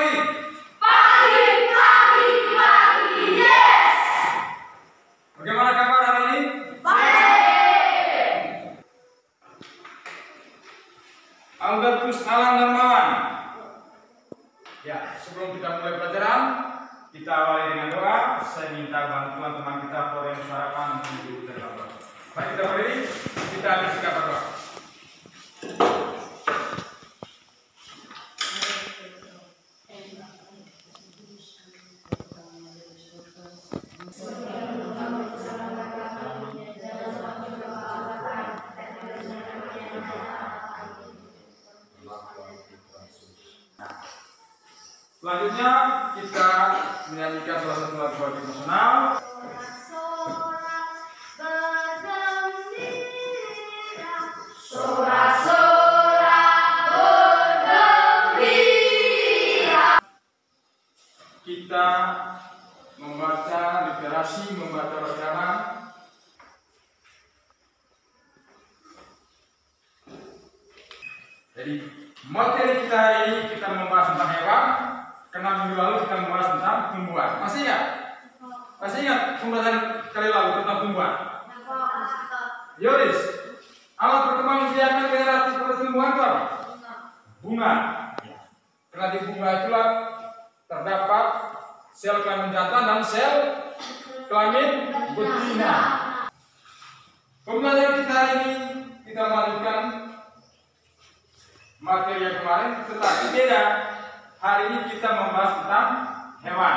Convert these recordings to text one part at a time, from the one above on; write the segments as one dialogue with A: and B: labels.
A: pagi?
B: Pagi, pagi, pagi, yes.
A: Bagaimana kabar hari ini?
B: Baik.
A: Albertus Alan Darmawan. Ya, sebelum kita mulai pelajaran, kita awali dengan doa. Saya minta bantuan teman kita Florian Sarapan untuk berdoa. Baik, kita berdiri, kita akan sikap berdoa. Selanjutnya kita menyanyikan salah satu lagu devosional. Kita membaca literasi, membaca bacaan. Jadi materi kita hari ini kita membahas tentang hewan. Karena minggu lalu kita membahas tentang tumbuhan. Masih ingat? Masih ingat pembahasan kali lalu tentang tumbuhan? Yoris, alat perkembangan biakan generatif pada tumbuhan itu apa? Bunga. Karena di bunga itulah terdapat sel kelamin jantan dan sel kelamin betina. Pembelajaran kita hari ini kita melanjutkan materi yang kemarin, tetapi beda. Hari ini kita membahas tentang hewan.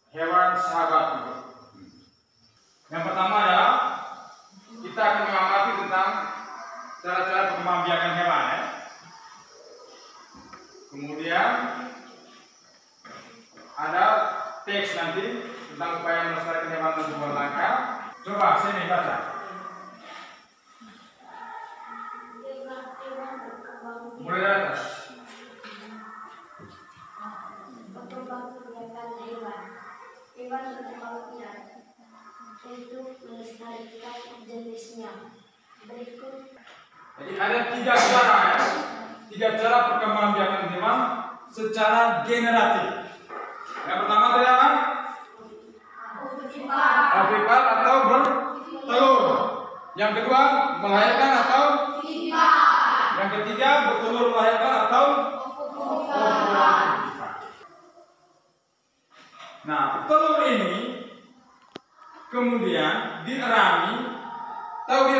A: Hewan sahabat. Yang pertama adalah kita akan mengamati tentang cara-cara perkembangbiakan hewan. Kemudian ada teks nanti tentang upaya melestarikan hewan dan tumbuhan langka. Coba sini baca. Mulai dari atas.
C: Hewan berkembang biak untuk melestarikan jenisnya. Berikut.
A: Jadi ada tiga cara ya, tiga cara perkembangan biakan hewan secara generatif. Yang pertama tadi apa? Ovipar atau bertelur. Yang kedua melahirkan atau ovipar. Yang ketiga bertelur melahirkan atau ovipar. Nah, telur ini kemudian dierami, tahu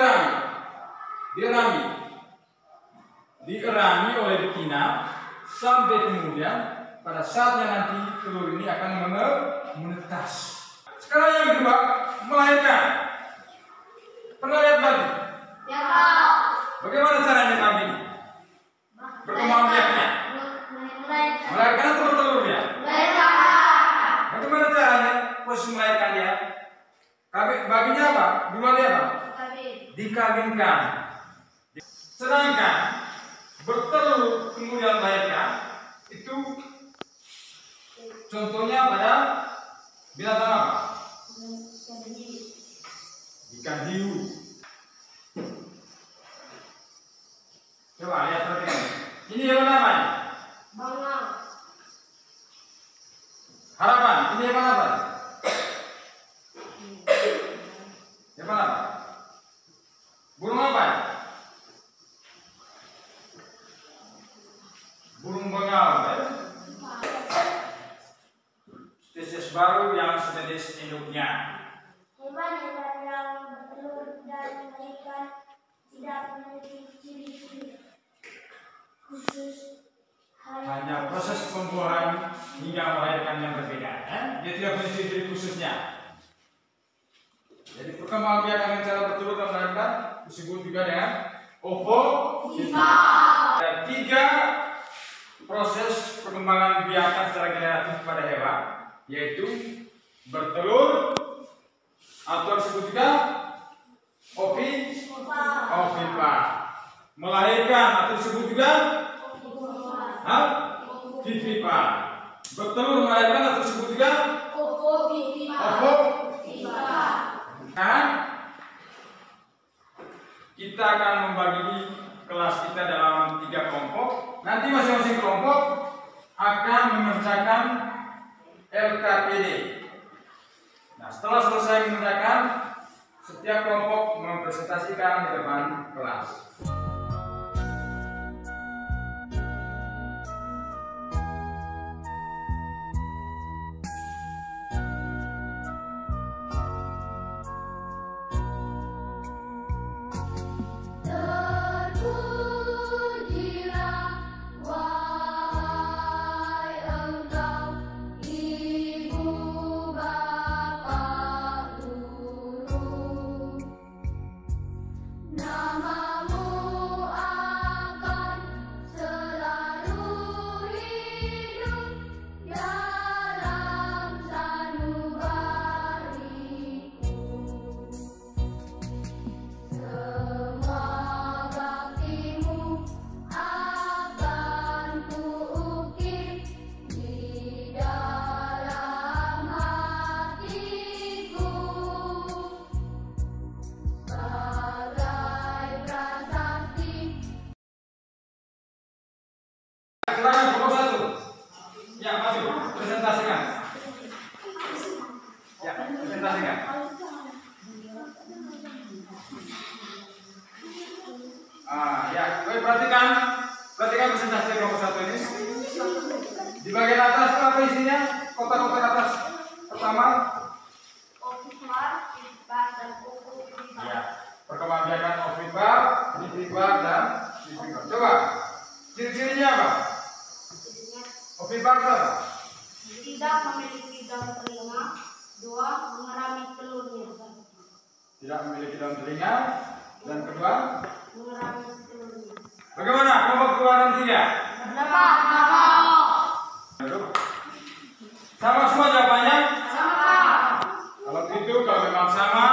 A: dierami oleh betina sampai kemudian pada saatnya nanti telur ini akan menetas. Sekarang yang kedua, melahirkan. Pernah lihat babi?
C: Ya.
A: Bagaimana caranya babi ini? Perkembangan biaknya? Melahirkan atau bertelur dia? Bagaimana caranya proses melahirkan dia? Babinya apa? Duluan dia apa? Dikawinkan. Sedangkan bertelur kemudian melahirkan itu contohnya pada binatang apa? Ikan hiu. Coba lihat perhatikan. Ini hewan apa ini? Harapan, ini hewan apa? Hewan apa? Burung apa? Burung bengal, ya? Spesies baru yang sejenis induknya.
C: Hewan-hewan yang bertelur dan melahirkan tidak memiliki ciri-ciri khusus.
A: Hanya proses pembuahan hingga melahirkan yang berbeda. Dia tidak punya ciri-ciri khususnya. Jadi perkembangan biakan dengan cara bertelur dan melahirkan disebut juga dengan ovipar. Ada tiga proses perkembangan biakan secara generatif pada hewan, yaitu bertelur atau disebut juga ovipar, melahirkan atau disebut juga vivipar, bertelur melahirkan atau disebut juga ovipar. Kan? Kita akan membagi kelas kita dalam 3 kelompok. Nanti masing-masing kelompok akan mengerjakan LKPD. Nah, setelah selesai mengerjakan, setiap kelompok mempresentasikan di depan kelas. Silakan kelompok 1. Ya, maju, presentasikan. Ya, presentasikan. Ya, baik, perhatikan presentasi kelompok 1 ini. Di bagian atas itu apa isinya? Kotak-kotak atas. Pertama, ya, perkembangbiakan ovipar, nidipar, dan dipingkar. Coba, ciri-cirinya apa? Ovipar apa?
C: Tidak memiliki daun telinga. 2. Mengerami telurnya.
A: Tidak memiliki daun telinga. Dan kedua,
C: Mengerami telurnya.
A: bagaimana kelompok 2 dan 3?
C: Dapat.
A: Sama semua jawabannya?
C: Sama.
A: Kalau gitu, kalau memang sama,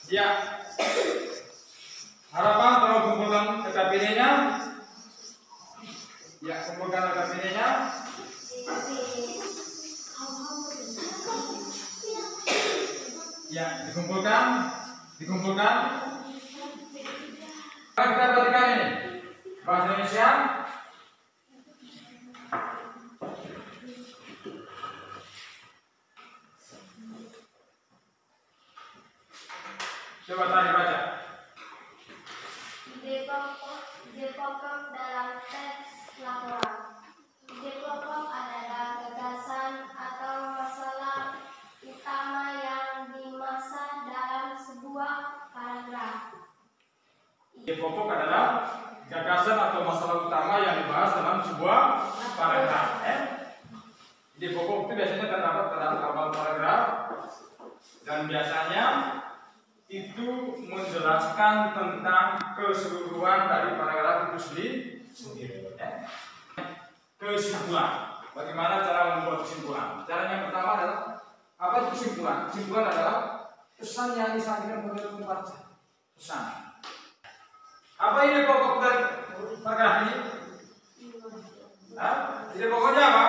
A: ya. Harapan tolong kumpulkan LKPD-nya. Ya, kumpulkan LKPD-nya. Ya, dikumpulkan. Kita perhatikan ini. Bahasa Indonesia. Coba tadi baca.
C: Ide pokok dalam teks laporan. Ide pokok adalah gagasan atau masalah utama yang dimaksud dalam sebuah paragraf.
A: Ide pokok adalah gagasan atau masalah utama yang dibahas dalam sebuah paragraf. Ide pokok itu biasanya terdapat dalam awal paragraf dan biasanya itu menjelaskan tentang keseluruhan dari paragraf itu sendiri. Kesimpulan. Bagaimana cara membuat kesimpulan? Cara yang pertama adalah apa itu kesimpulan? Kesimpulan adalah pesan yang disampaikan oleh pembaca. Pesan. Apa ide pokok dari paragraf ini? Ide pokoknya apa?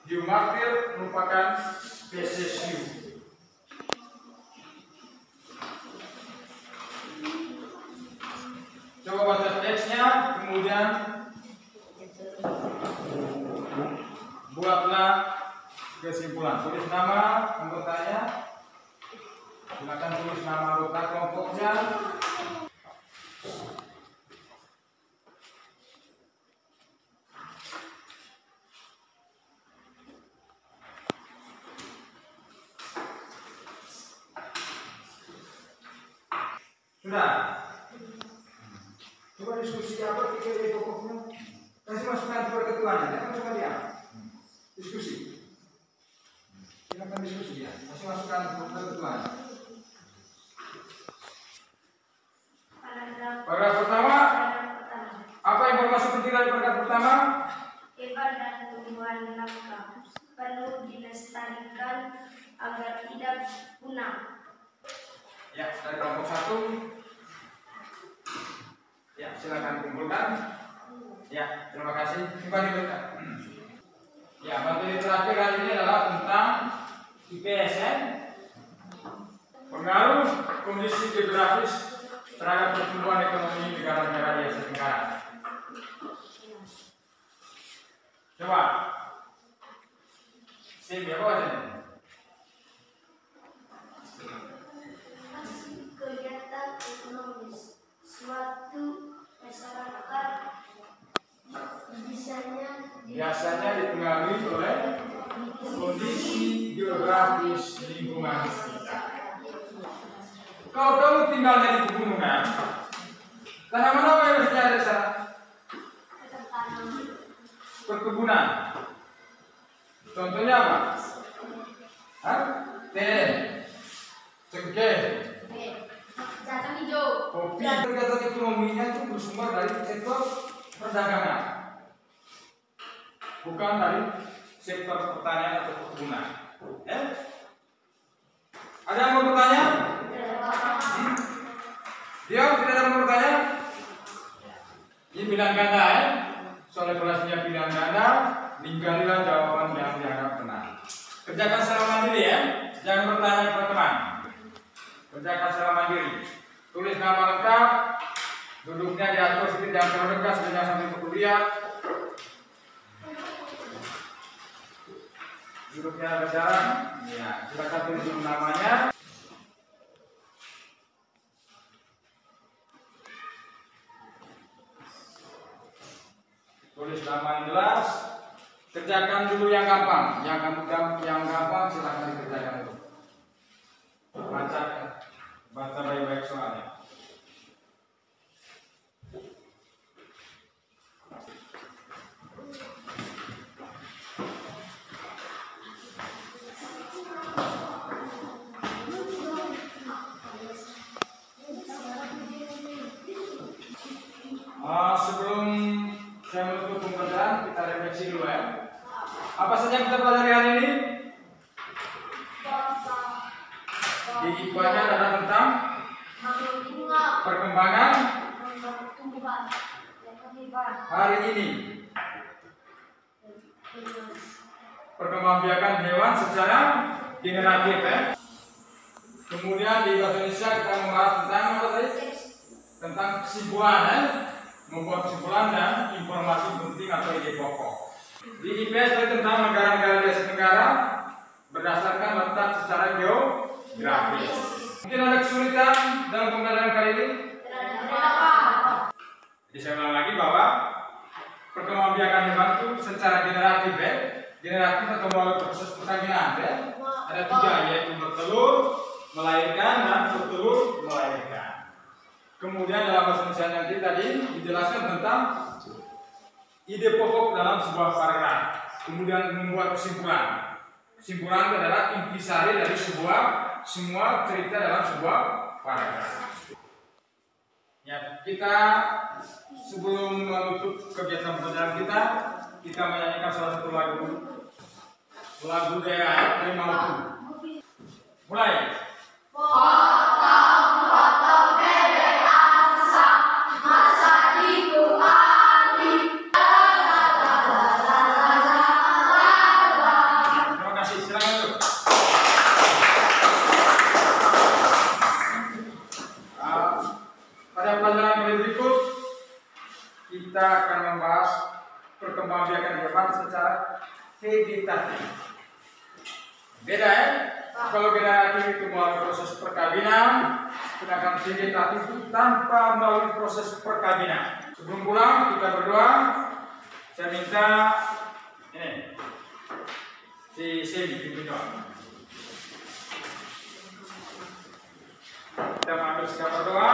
A: Diumartir merupakan spesies hiu. Coba baca teksnya, kemudian buatlah kesimpulan. Tulis nama anggotanya. Silakan tulis nama anggota kelompoknya. Sudah. Coba diskusi apa ide pokoknya. Kasih masukan kepada ketuanya, jangan cuma dia. Diskusi. Silakan diskusi ya. Kasih masukan kepada ketuanya. Paragraf pertama. Apa informasi penting dari paragraf pertama?
C: Hewan dan tumbuhan langka perlu dilestarikan agar tidak punah.
A: Ya, dari kelompok 1. Ya, silakan kumpulkan. Ya, terima kasih. Coba dibaca. Ya, materi terakhir hari ini adalah tentang IPS. Pengaruh kondisi geografis terhadap pertumbuhan ekonomi negara-negara di Asia Tenggara. Coba. Semi apa bacanya?
C: Kegiatan ekonomis suatu masyarakat biasanya
A: dipengaruhi oleh kondisi geografis lingkungan sekitar. Kalau kamu tinggalnya di pegunungan, tanah mana yang harus ada di sana? Perkebunan. Contohnya apa? Hah? Teh, cengkeh,
B: Kacang hijau.
A: kopi. Kegiatan ekonominya itu bersumber dari sektor perdagangan, bukan dari sektor pertanian atau perkebunan. Ada yang mau bertanya? Dia tidak ada yang mau bertanya? Ini pilihan ganda ya. Soal kelasnya pilihan ganda, ninggalilah jawaban yang dianggap benar. Kerjakan secara mandiri ya, jangan bertanya kepada teman. Kerjakan secara mandiri. Tulis nama lengkap, duduknya diatur sedikit, jangan terlalu dekat, jangan sampai berkuliah. Duduknya berjalan, ya, silakan tulis dulu namanya. Tulis nama yang jelas. Kerjakan dulu yang gampang, yang gampang silakan dikerjakan dulu. Baca baik-baik soalnya. Sebelum saya menutup pembelajaran, kita refleksi dulu ya. Apa saja yang kita pelajari hari ini? Di IPA-nya adalah tentang perkembangan hari ini. Perkembangbiakan hewan secara generatif ya. Kemudian di bahasa Indonesia kita membahas tentang apa tadi? Tentang kesimpulan ya. Membuat kesimpulan dan informasi penting atau ide pokok. Di IPS tentang negara-negara di Asia Tenggara berdasarkan letak secara geografis. Mungkin ada kesulitan dalam pembelajaran kali ini? Jadi saya ulang lagi bahwa perkembangbiakan hewan itu secara generatif ya. Generatif atau melalui proses perkawinan ya. Ada 3 yaitu bertelur, melahirkan dan bertelur melahirkan. Kemudian dalam bahasa Indonesia nanti tadi dijelaskan tentang ide pokok dalam sebuah paragraf. Kemudian membuat kesimpulan. Kesimpulan itu adalah intisari dari semua cerita dalam sebuah paragraf. Ya, kita sebelum menutup kegiatan pembelajaran kita menyanyikan salah satu lagu daerah dari Maluku. Mulai. Pada pelajaran kali berikut kita akan membahas perkembangbiakan hewan secara vegetatif. Beda ya? Kalau generatif itu melalui proses perkawinan, sedangkan vegetatif itu tanpa melalui proses perkawinan. Sebelum pulang kita berdoa. Saya minta ini si Semi pimpin doa. Kita mengambil sikap berdoa.